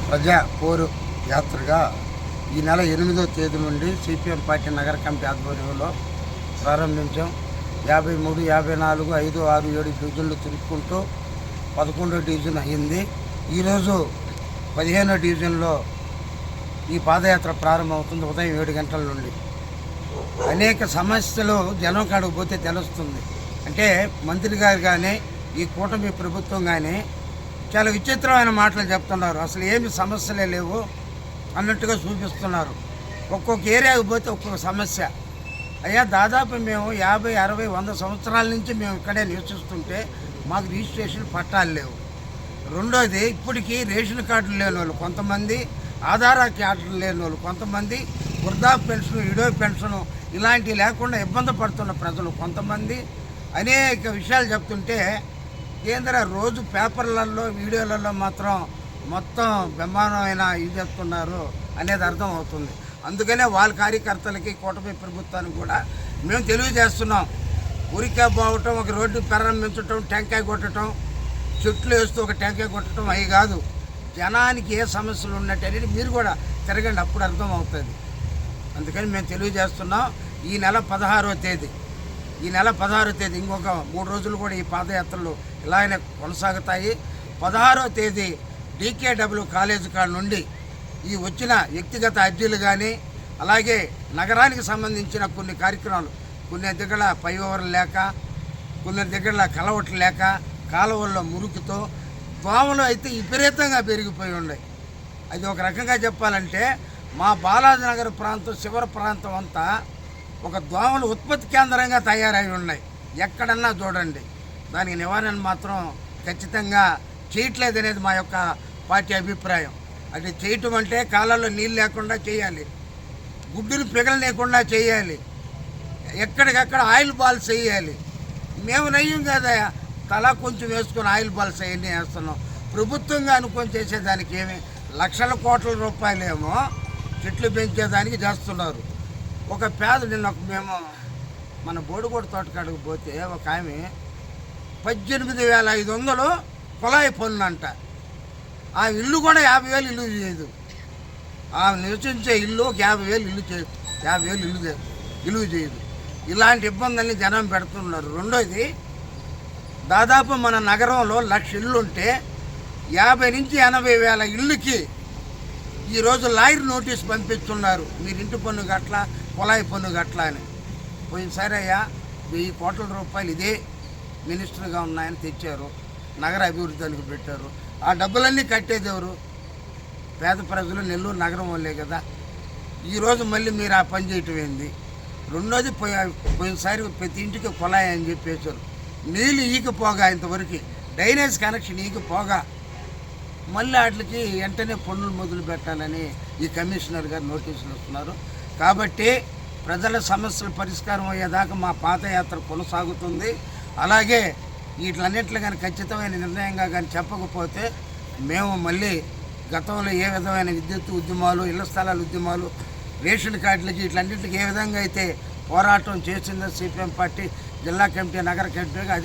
ప్రజా పోరు యాత్రగా ఈ నెల 8వ తేదీ నుండి సిపిఎం పార్టీ నగర కమిటీ ఆధ్వర్యంలో ప్రారంభించాం. 53, 54, 5, 6, 7 డివిజన్లు తిరుక్కుంటూ 11వ డివిజన్ అయ్యింది. ఈరోజు 15వ డివిజన్లో ఈ పాదయాత్ర ప్రారంభమవుతుంది. ఉదయం 7 గంటల నుండి అనేక సమస్యలు జనం కాడికి పోతే తెలుస్తుంది. అంటే మంత్రి గారు కానీ ఈ కూటమి ప్రభుత్వం కానీ చాలా విచిత్రమైన మాటలు చెప్తున్నారు. అసలు ఏమి సమస్యలే లేవు అన్నట్టుగా చూపిస్తున్నారు. ఒక్కొక్క ఏరియాకి పోతే ఒక్కొక్క సమస్య. అయ్యా, దాదాపు మేము 50, 60, 100 సంవత్సరాల నుంచి మేము ఇక్కడే నివసిస్తుంటే మాకు రిజిస్ట్రేషన్ పట్టాలు లేవు. రెండోది, ఇప్పటికీ రేషన్ కార్డులు లేని వాళ్ళు కొంతమంది, ఆధార్ కార్డులు లేని వాళ్ళు కొంతమంది, వృద్ధా పెన్షన్, ఇడో పెన్షను ఇలాంటివి లేకుండా ఇబ్బంది పడుతున్న ప్రజలు కొంతమంది అనేక విషయాలు చెప్తుంటే కేంద్ర రోజు పేపర్లలో, వీడియోలలో మాత్రం మొత్తం బ్రహ్మాండమైన ఇది చెప్తున్నారు అనేది అర్థం అవుతుంది. అందుకనే వాళ్ళ కార్యకర్తలకి, కూటమి ప్రభుత్వానికి కూడా మేము తెలియజేస్తున్నాం. ఊరికే పోవటం, ఒక రోడ్డు ప్రారంభించటం, టెంకాయ కొట్టడం, చెట్లు వేస్తూ ఒక టెంకాయ కొట్టడం అవి కాదు. జనానికి ఏ సమస్యలు ఉన్నట్టు అనేది మీరు కూడా తిరగండి, అప్పుడు అర్థం అవుతుంది. అందుకని మేము తెలియజేస్తున్నాం. ఈ నెల 16వ తేదీ ఇంకొక 3 రోజులు కూడా ఈ పాదయాత్రలు ఇలాగనే కొనసాగుతాయి. 16వ తేదీ DKW కాలేజీ కాడ నుండి ఈ వచ్చిన వ్యక్తిగత అర్జీలు కానీ, అలాగే నగరానికి సంబంధించిన కొన్ని కార్యక్రమాలు, కొన్ని దగ్గర పైఓవర్లు లేక, కొన్ని దగ్గర కలవట్లు లేక, కాలువల్లో మురికితో దోమలు అయితే విపరీతంగా పెరిగిపోయి ఉన్నాయి. అది ఒక రకంగా చెప్పాలంటే మా బాలాజీ నగర్ ప్రాంతం, శివర ప్రాంతం అంతా ఒక దోమల ఉత్పత్తి కేంద్రంగా తయారై ఉన్నాయి. ఎక్కడన్నా చూడండి. దానికి నివారణ మాత్రం ఖచ్చితంగా చేయట్లేదనేది మా యొక్క పార్టీ అభిప్రాయం. అది చేయటం అంటే కాలాల్లో నీళ్ళు లేకుండా చేయాలి, గుడ్డును పిగలలేకుండా చేయాలి, ఎక్కడికక్కడ ఆయిల్ బాల్స్ వేయాలి. మేము నయ్యం కదా, తలా కొంచెం వేసుకొని ఆయిల్ బాల్స్ అవన్నీ వేస్తున్నాం. ప్రభుత్వంగా అనుకొని చేసేదానికి ఏమి లక్షల కోట్ల రూపాయలేమో చెట్లు పెంచేదానికి చేస్తున్నారు. ఒక పేద మేము మన బోడుగోడు తోటకాడికి పోతే ఒక ఆమె 18,500 కుళాయి పన్ను అంట. ఆ ఇల్లు కూడా 50,000 ఇల్లు చేయదు. ఆ నివసించే ఇల్లు ఒక 50,000 ఇల్లు చేయదు, 50,000 ఇల్లు చేయదు. ఇలాంటి ఇబ్బందుల్ని జనం పెడుతున్నారు. రెండోది, దాదాపు మన నగరంలో 1,00,000 ఇల్లు ఉంటే 50,000 నుంచి 80,000 ఇళ్ళకి ఈరోజు లాయర్ నోటీస్ పంపిస్తున్నారు. మీరు ఇంటి పన్ను గట్ల, కుళాయి పన్ను గట్ల అని. పోయినసారి అయ్యా 1,000 కోట్ల రూపాయలు ఇదే మినిస్టర్గా ఉన్నాయని తెచ్చారు, నగర అభివృద్ధికి పెట్టారు. ఆ డబ్బులన్నీ కట్టేది ఎవరు? పేద ప్రజలు, నెల్లూరు నగరం వాళ్ళే కదా. ఈరోజు మళ్ళీ మీరు ఆ పని చేయటం ఏంది? రెండోది, పోయినసారి ప్రతి ఇంటికి కుళాయి అని చెప్పేశారు. నీళ్ళు ఈకపోగా ఇంతవరకు డ్రైనేజ్ కనెక్షన్ ఈకపోగా మళ్ళీ వాటికి వెంటనే పన్నులు మొదలు పెట్టాలని ఈ కమిషనర్ గారు నోటీసులు ఇస్తున్నారు. కాబట్టి ప్రజల సమస్యలు పరిష్కారం అయ్యేదాకా మా పాదయాత్ర కొనసాగుతుంది. అలాగే వీటిలన్నింటిలో కానీ ఖచ్చితమైన నిర్ణయంగా కానీ చెప్పకపోతే మేము మళ్ళీ గతంలో ఏ విధమైన విద్యుత్ ఉద్యమాలు, ఇళ్ల స్థలాల ఉద్యమాలు, రేషన్ కార్డులకి వీటిలన్నింటికి ఏ విధంగా అయితే పోరాటం చేసిందో సిపిఎం పార్టీ జిల్లా కమిటీ, నగర కమిటీగా